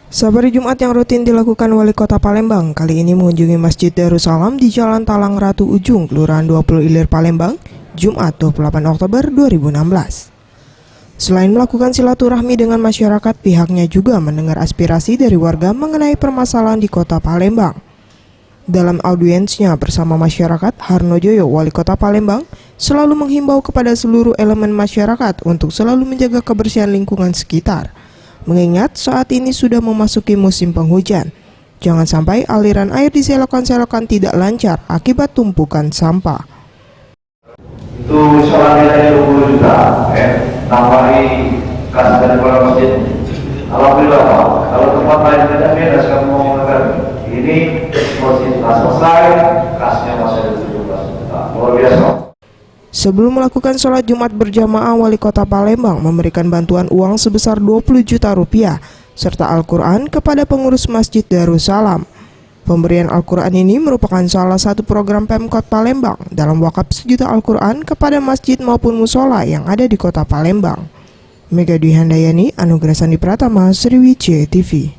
Sabari Jumat yang rutin dilakukan Wali Kota Palembang kali ini mengunjungi Masjid Darussalam di Jalan Talang Ratu Ujung, Kelurahan 20 Ilir, Palembang, Jumat 28 Oktober 2016. Selain melakukan silaturahmi dengan masyarakat, pihaknya juga mendengar aspirasi dari warga mengenai permasalahan di Kota Palembang. Dalam audiensnya bersama masyarakat, Harno Joyo, Wali Kota Palembang, selalu menghimbau kepada seluruh elemen masyarakat untuk selalu menjaga kebersihan lingkungan sekitar. Mengingat saat ini sudah memasuki musim penghujan, jangan sampai aliran air di selokan-selokan tidak lancar akibat tumpukan sampah. Itu sholat nilainya 20 juta, tambahi kas dan pola masjid. Alhamdulillah Pak, kalau tempat lain tidak beda sekarang mau mengatakan ini masjid telah selesai, kasnya masih ada 17 juta, luar biasa. Sebelum melakukan sholat Jumat berjamaah, Wali Kota Palembang memberikan bantuan uang sebesar 20 juta rupiah serta Al-Quran kepada pengurus Masjid Darussalam. Pemberian Al-Quran ini merupakan salah satu program Pemkot Palembang dalam wakaf sejuta Al-Quran kepada masjid maupun musola yang ada di Kota Palembang. Mega Dwi Handayani, Anugerah Sandi Pratama, Sriwijaya TV.